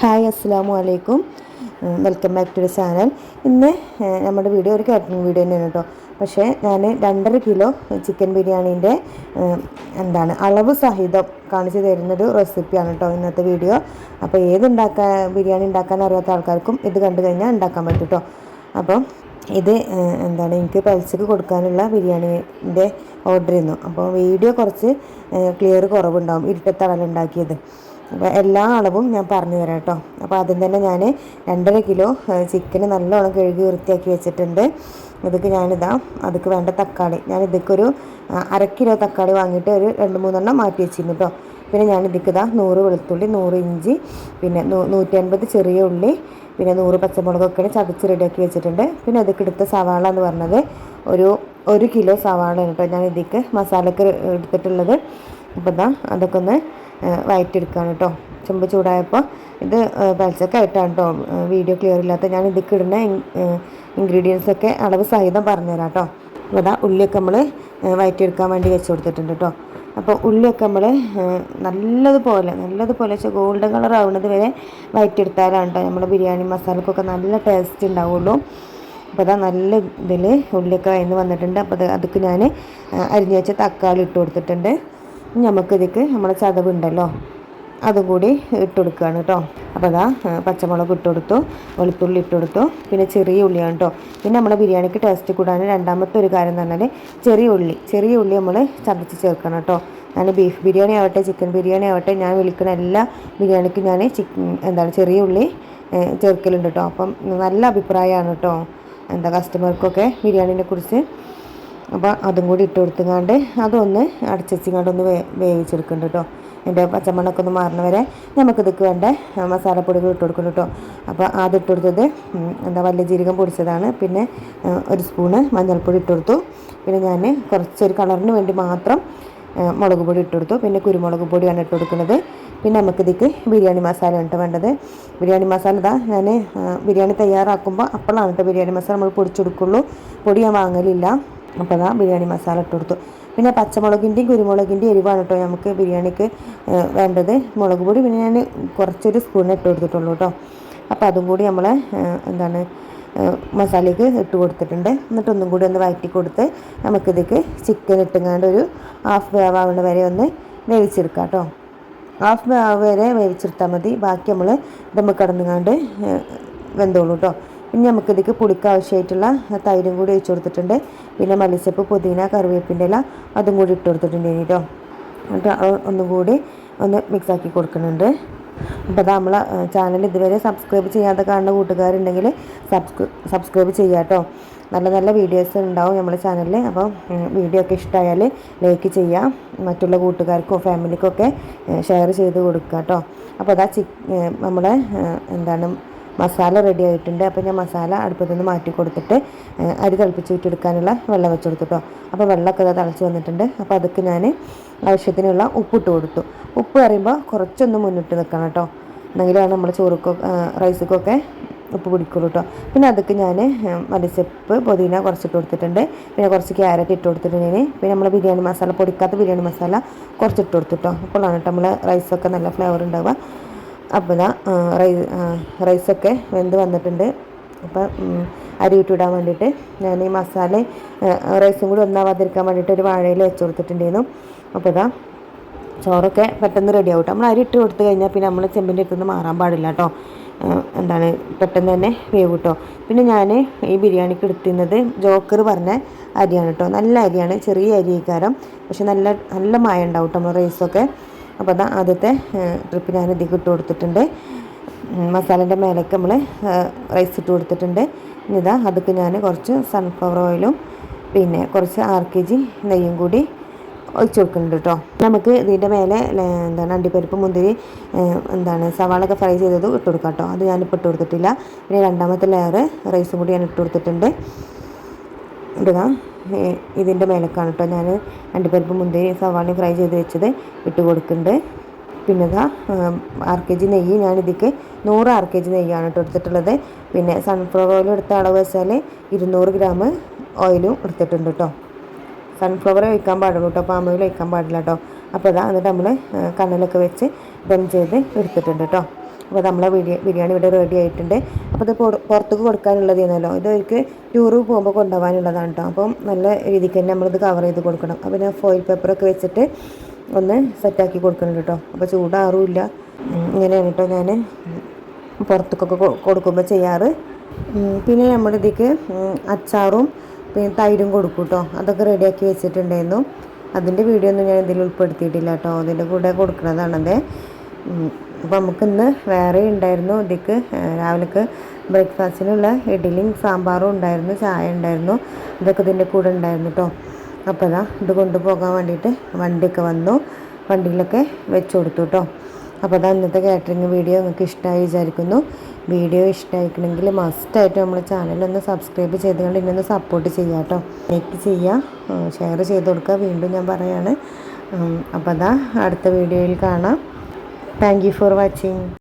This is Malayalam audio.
ഹായ് അസ്സലാമു അലൈക്കും. Welcome back to the channel. ഇന്ന് നമ്മുടെ വീഡിയോ ഒരു കാറ്ററിംഗ് വീഡിയോ തന്നെയാണ് കേട്ടോ. പക്ഷേ ഞാൻ 2.5 കിലോ ചിക്കൻ ബിരിയാണീൻ്റെ അളവ് സഹിതം കാണിച്ചു തരുന്നൊരു റെസിപ്പിയാണ് കേട്ടോ ഇന്നത്തെ വീഡിയോ. അപ്പോൾ ബിരിയാണി ഉണ്ടാക്കാൻ അറിയാത്ത ആൾക്കാർക്കും ഇത് കണ്ടു കഴിഞ്ഞാൽ ഉണ്ടാക്കാൻ പറ്റും കേട്ടോ. അപ്പം ഇത് എനിക്ക് പലിശക്ക് കൊടുക്കാനുള്ള ബിരിയാണീൻ്റെ ഓർഡർ ചെയ്യുന്നു. അപ്പോൾ വീഡിയോ കുറച്ച് ക്ലിയർ കുറവുണ്ടാവും, ഇരുട്ടത്തളലുണ്ടാക്കിയത്. അപ്പോൾ എല്ലാ അളവും ഞാൻ പറഞ്ഞു തരാം കേട്ടോ. അപ്പോൾ ആദ്യം തന്നെ ഞാൻ 2.5 കിലോ ചിക്കന് നല്ലോണം കഴുകി വൃത്തിയാക്കി വെച്ചിട്ടുണ്ട്. അതിക്ക് വേണ്ട തക്കാളി ഇതൊരു 1/2 കിലോ തക്കാളി വാങ്ങിയിട്ട് ഒരു 2-3 മാറ്റി വെച്ചിരുന്നു കേട്ടോ. പിന്നെ ഇതിക്ക് 100 വെളുത്തുള്ളി, 100 ഇഞ്ചി, പിന്നെ 150 ചെറിയ ഉള്ളി, പിന്നെ 100 പച്ചമുളകൊക്കെ ചതച്ച് റെഡിയാക്കി വെച്ചിട്ടുണ്ട്. പിന്നെ അതിക്ക് എടുത്ത സവാള എന്ന് പറഞ്ഞത് ഒരു 1 കിലോ സവാളയാണ് കേട്ടോ ഞാൻ ഇതിക്ക് മസാലക്ക് എടുത്തിട്ടുള്ളത്. അപ്പോൾ അതൊക്കെ ഒന്ന് വഴറ്റിയെടുക്കുകയാണ് കേട്ടോ. ചെമ്പ് ചൂടായപ്പോൾ ഇത് പച്ചക്കായിട്ടാണ് കേട്ടോ വീഡിയോ ക്ലിയർ ഇല്ലാത്ത. ഞാൻ ഇതിക്ക് ഇടുന്ന ഇൻഗ്രീഡിയൻസൊക്കെ അളവ് സഹിതം പറഞ്ഞുതരാം കേട്ടോ. അപ്പോൾ ഉള്ളിയൊക്കെ നമ്മൾ വഴറ്റിയെടുക്കാൻ വേണ്ടി വെച്ച് കൊടുത്തിട്ടുണ്ട് കേട്ടോ. അപ്പോൾ ഉള്ളിയൊക്കെ നമ്മൾ നല്ലതുപോലെ ഗോൾഡൻ കളർ ആവുന്നത് വരെ വഴറ്റിയെടുത്താലാണ് കേട്ടോ നമ്മുടെ ബിരിയാണി മസാലക്കൊക്കെ നല്ല ടേസ്റ്റ് ഉണ്ടാവുള്ളൂ. അപ്പോൾ നല്ല ഇതിൽ ഉള്ളിയൊക്കെ വഴന്ന് വന്നിട്ടുണ്ട്. അപ്പോൾ അതിക്ക് ഞാൻ അരിഞ്ഞ് വെച്ച തക്കാളി ഇട്ട് കൊടുത്തിട്ടുണ്ട്. നമുക്കിതിക്ക് നമ്മളെ ചതവുണ്ടല്ലോ അതും കൂടി ഇട്ട് കൊടുക്കുകയാണ് കേട്ടോ. അപ്പോൾ പച്ചമുളക് ഇട്ട് കൊടുത്തു, വെളുത്തുള്ളി ഇട്ട് കൊടുത്തു, പിന്നെ ചെറിയ ഉള്ളിയാണ് കേട്ടോ. പിന്നെ നമ്മളെ ബിരിയാണിക്ക് ടേസ്റ്റ് കൂടാൻ രണ്ടാമത്തെ ഒരു കാര്യം എന്ന് പറഞ്ഞാൽ ചെറിയ ഉള്ളി നമ്മൾ ചതച്ച് ചേർക്കണം കേട്ടോ. ഞാൻ ബീഫ് ബിരിയാണി ആവട്ടെ ചിക്കൻ ബിരിയാണി ആവട്ടെ ഞാൻ വിളിക്കുന്ന എല്ലാ ബിരിയാണിക്കും ഞാൻ ചെറിയ ഉള്ളി ചേർക്കലുണ്ട് കേട്ടോ. അപ്പം നല്ല അഭിപ്രായമാണ് കേട്ടോ കസ്റ്റമർക്കൊക്കെ ബിരിയാണീനെ കുറിച്ച്. അപ്പോൾ അതും കൂടി ഇട്ട് കൊടുത്തുകൊണ്ട് അതൊന്ന് അടച്ചുവെച്ചിങ്ങോട്ടൊന്ന് വേവിച്ചെടുക്കുന്നുണ്ട് കേട്ടോ. എൻ്റെ പച്ചമണ്ണൊക്കെ ഒന്ന് മാറുന്ന വരെ നമുക്കിതൊക്കെ വേണ്ട മസാലപ്പൊടികൾ ഇട്ട് കൊടുക്കുന്നുണ്ട് കേട്ടോ. അപ്പോൾ ആദ്യം ഇട്ട് കൊടുത്തത് വലിയ ജീരകം പൊടിച്ചതാണ്. പിന്നെ 1 സ്പൂണ് മഞ്ഞൾപ്പൊടി ഇട്ട് കൊടുത്തു. പിന്നെ ഞാൻ കുറച്ചൊരു കളറിന് വേണ്ടി മാത്രം മുളക് പൊടി ഇട്ട് കൊടുത്തു. പിന്നെ കുരുമുളക് പൊടിയാണ് ഇട്ട് കൊടുക്കുന്നത്. പിന്നെ നമുക്കിതിക്ക് ബിരിയാണി മസാല ആണ് വേണ്ടത്. ബിരിയാണി മസാല ഞാൻ ബിരിയാണി തയ്യാറാക്കുമ്പോൾ അപ്പോഴാണ് കേട്ടോ ബിരിയാണി മസാല നമ്മൾ പൊടിച്ചെടുക്കുള്ളൂ. പൊടി ഞാൻ വാങ്ങലില്ല. അപ്പോൾ ബിരിയാണി മസാല ഇട്ട് കൊടുത്തു. പിന്നെ പച്ചമുളകിൻ്റെയും കുരുമുളകിൻ്റെയും എരിവാണ് കേട്ടോ നമുക്ക് ബിരിയാണിക്ക് വേണ്ടത്. മുളക് പൊടി പിന്നെ ഞാൻ കുറച്ചൊരു സ്പൂൺ ഇട്ട് കൊടുത്തിട്ടുള്ളൂ കേട്ടോ. അപ്പോൾ അതും കൂടി നമ്മൾ മസാലയ്ക്ക് ഇട്ട് കൊടുത്തിട്ടുണ്ട്. എന്നിട്ടൊന്നും കൂടി ഒന്ന് വഴറ്റി കൊടുത്ത് നമുക്കിതിക്ക് ചിക്കൻ ഇട്ടുങ്ങാണ്ട് ഒരു ഹാഫ് വേവാവുന്ന വരെ ഒന്ന് വേവിച്ചെടുക്കാം കേട്ടോ. ഹാഫ് വേവ് വരെ വേവിച്ചെടുത്താൽ മതി. ബാക്കി നമ്മൾ ദമ്മ് കടന്നുങ്ങാണ്ട് വെന്തോളൂ കേട്ടോ. പിന്നെ നമുക്കിതിക്ക് പുളിക്ക് ആവശ്യമായിട്ടുള്ള തൈരും കൂടി ഒഴിച്ച് കൊടുത്തിട്ടുണ്ട്. പിന്നെ മല്ലിച്ചപ്പ്, പുതിന, കറിവേപ്പിൻ്റെ ഇല അതും കൂടി ഇട്ട് കൊടുത്തിട്ടുണ്ട് കേട്ടോ. എന്നിട്ട് ഒന്നും കൂടി ഒന്ന് മിക്സാക്കി കൊടുക്കുന്നുണ്ട്. അപ്പോൾ നമ്മളെ ചാനൽ ഇതുവരെ സബ്സ്ക്രൈബ് ചെയ്യാതെ കാണുന്ന കൂട്ടുകാരുണ്ടെങ്കിൽ സബ്സ്ക്രൈബ് ചെയ്യുക കേട്ടോ. നല്ല വീഡിയോസ് ഉണ്ടാവും നമ്മുടെ ചാനലിൽ. അപ്പോൾ വീഡിയോ ഒക്കെ ഇഷ്ടമായാൽ ലൈക്ക് ചെയ്യുക, മറ്റുള്ള കൂട്ടുകാർക്കോ ഫാമിലിക്കൊക്കെ ഷെയർ ചെയ്ത് കൊടുക്കുക കേട്ടോ. അപ്പോൾ നമ്മളെ മസാല റെഡി ആയിട്ടുണ്ട്. അപ്പോൾ ഞാൻ മസാല അടുപ്പത്തു നിന്ന് മാറ്റി കൊടുത്തിട്ട് അരി തിളപ്പിച്ച് വിട്ടെടുക്കാനുള്ള വെള്ളം വെച്ച് കൊടുത്തിട്ടോ. അപ്പോൾ വെള്ളമൊക്കെ തിളച്ച് വന്നിട്ടുണ്ട്. അപ്പോൾ അതൊക്കെ ഞാൻ ആവശ്യത്തിനുള്ള ഉപ്പിട്ട് കൊടുത്തു. ഉപ്പ് പറയുമ്പോൾ കുറച്ചൊന്ന് മുന്നിട്ട് നിൽക്കണം കേട്ടോ, എന്നെങ്കിലാണ് നമ്മൾ റൈസിക്കൊക്കെ ഉപ്പ് പിടിക്കുള്ളൂ കേട്ടോ. പിന്നെ അതൊക്കെ ഞാൻ മല്ലിച്ചപ്പ്, പുതിന കുറച്ചിട്ട് കൊടുത്തിട്ടുണ്ട്. പിന്നെ കുറച്ച് ക്യാരറ്റ് ഇട്ട് കൊടുത്തിട്ടുണ്ട്. പിന്നെ നമ്മൾ ബിരിയാണി മസാല, പൊടിക്കാത്ത ബിരിയാണി മസാല കുറച്ചിട്ട് കൊടുത്തിട്ടോ. അപ്പോഴാണ് കേട്ടോ നമ്മൾ റൈസൊക്കെ നല്ല ഫ്ലേവർ ഉണ്ടാവുക. അപ്പോൾ റൈസൊക്കെ വെന്ത് വന്നിട്ടുണ്ട്. അപ്പം അരി ഇട്ടിടാൻ വേണ്ടിയിട്ട് ഞാൻ ഈ മസാല റൈസും കൂടി ഒന്നാവാതിരിക്കാൻ വേണ്ടിയിട്ട് ഒരു വാഴയിൽ വെച്ച് കൊടുത്തിട്ടുണ്ടായിരുന്നു. അപ്പോൾ ചോറൊക്കെ പെട്ടെന്ന് റെഡി ആവും. നമ്മൾ അരി ഇട്ട് കൊടുത്തു കഴിഞ്ഞാൽ പിന്നെ നമ്മൾ ചെമ്പിൻ്റെ അടുത്തുനിന്ന് മാറാൻ പാടില്ല കേട്ടോ. പെട്ടെന്ന് തന്നെ വേവ് കേട്ടോ. പിന്നെ ഞാൻ ഈ ബിരിയാണിക്ക് എടുത്തിരുന്നത് ജോക്കർ പറഞ്ഞ അരിയാണ് കേട്ടോ. നല്ല അരിയാണ്, ചെറിയ അരിക്കാരം, പക്ഷെ നല്ല മായ ഉണ്ടാവും കേട്ടോ നമ്മൾ റൈസൊക്കെ. അപ്പോൾ ആദ്യത്തെ ട്രിപ്പ് ഞാൻ ഇതിലേക്ക് ഇട്ട് കൊടുത്തിട്ടുണ്ട്. മസാലേൻ്റെ മേലേക്ക് നമ്മൾ റൈസ് ഇട്ട് കൊടുത്തിട്ടുണ്ട്. അതൊക്കെ ഞാൻ കുറച്ച് സൺഫ്ലവർ ഓയിലും പിന്നെ കുറച്ച് 6 kg നെയ്യും കൂടി ഒഴിച്ച് കൊടുക്കുന്നുണ്ട് കേട്ടോ. നമുക്ക് ഇതിൻ്റെ മേലെ അണ്ടിപ്പരിപ്പ്, മുന്തിരി, സവാളൊക്കെ ഫ്രൈ ചെയ്തത് ഇട്ട് കൊടുക്കാം കേട്ടോ. അത് ഞാനിപ്പോൾ ഇട്ട് കൊടുത്തിട്ടില്ല. പിന്നെ രണ്ടാമത്തെ ലെയർ റൈസും കൂടി ഞാൻ ഇട്ട് കൊടുത്തിട്ടുണ്ട്. ഇതിൻ്റെ മേലേക്കാണ് കേട്ടോ ഞാൻ അണ്ടിപ്പരിപ്പ്, മുന്തിരി, സവാളയും ഫ്രൈ ചെയ്ത് വെച്ചത് ഇട്ട് കൊടുക്കുന്നുണ്ട്. പിന്നെ 6 kg നെയ്യ് ഞാനിതിക്ക് 100 kg നെയ്യാണ് കേട്ടോ എടുത്തിട്ടുള്ളത്. പിന്നെ സൺഫ്ലവർ ഓയിൽ എടുത്ത അളവ് വെച്ചാൽ 200 ഗ്രാം ഓയിലും എടുത്തിട്ടുണ്ട് കേട്ടോ. സൺഫ്ലവർ ഒഴിക്കാൻ പാടുള്ളൂ കേട്ടോ, പാം ഓയിൽ ഒഴിക്കാൻ പാടില്ല കേട്ടോ. അപ്പോൾ എന്നിട്ട് നമ്മൾ കണ്ണിലൊക്കെ വെച്ച് ദം ചെയ്ത് എടുത്തിട്ടുണ്ട് കേട്ടോ. അപ്പോൾ നമ്മളെ ബിരിയാണി ഇവിടെ റെഡി ആയിട്ടുണ്ട്. അപ്പോൾ ഇത് പുറത്തേക്ക് കൊടുക്കാനുള്ളതാണല്ലോ, ഇത് അവർക്ക് ടൂറ് പോകുമ്പോൾ കൊണ്ടുപോകാനുള്ളതാണ് കേട്ടോ. അപ്പം നല്ല രീതിക്ക് തന്നെ നമ്മളിത് കവർ ചെയ്ത് കൊടുക്കണം. അപ്പോൾ ഞാൻ ഫോയിൽ പേപ്പറൊക്കെ വെച്ചിട്ട് ഒന്ന് സെറ്റാക്കി കൊടുക്കുന്നുണ്ട് കേട്ടോ. അപ്പോൾ ചൂടാറുമില്ല. ഇങ്ങനെയാണ് കേട്ടോ ഞാൻ പുറത്തേക്കൊക്കെ കൊടുക്കുമ്പോൾ ചെയ്യാറ്. പിന്നെ നമ്മളിതിക്ക് അച്ചാറും പിന്നെ തൈരും കൊടുക്കും കേട്ടോ. അതൊക്കെ റെഡിയാക്കി വെച്ചിട്ടുണ്ടായിരുന്നു. അതിൻ്റെ വീഡിയോ ഒന്നും ഞാൻ ഇതിൽ ഉൾപ്പെടുത്തിയിട്ടില്ല കേട്ടോ, അതിൻ്റെ കൂടെ കൊടുക്കുന്നതാണത്. അപ്പോൾ നമുക്കിന്ന് വേറെ ഉണ്ടായിരുന്നു. ഇതിക്ക് രാവിലേക്ക് ബ്രേക്ക്ഫാസ്റ്റിനുള്ള ഇഡ്ഡലിയും സാമ്പാറും ഉണ്ടായിരുന്നു, ചായ ഉണ്ടായിരുന്നു, ഇതൊക്കെ ഇതിൻ്റെ കൂടെ ഉണ്ടായിരുന്നു കേട്ടോ. അപ്പോൾ അതാ ഇത് കൊണ്ടുപോകാൻ വേണ്ടിയിട്ട് വണ്ടിയൊക്കെ വന്നു, വണ്ടിയിലൊക്കെ വെച്ച് കൊടുത്തു കേട്ടോ. അപ്പോൾ അതാ ഇന്നത്തെ കാറ്ററിംഗ് വീഡിയോ നിങ്ങൾക്ക് ഇഷ്ടമായി വിചാരിക്കുന്നു. വീഡിയോ ഇഷ്ടമായിരിക്കണമെങ്കിൽ മസ്റ്റായിട്ട് നമ്മുടെ ചാനലൊന്ന് സബ്സ്ക്രൈബ് ചെയ്തുകൊണ്ട് ഇന്നൊന്ന് സപ്പോർട്ട് ചെയ്യുക കേട്ടോ. ലൈക്ക് ചെയ്യുക, ഷെയർ ചെയ്ത് കൊടുക്കുക, വീണ്ടും ഞാൻ പറയാണ്. അപ്പോൾ അതാ അടുത്ത വീഡിയോയിൽ കാണാം. Thank you for watching.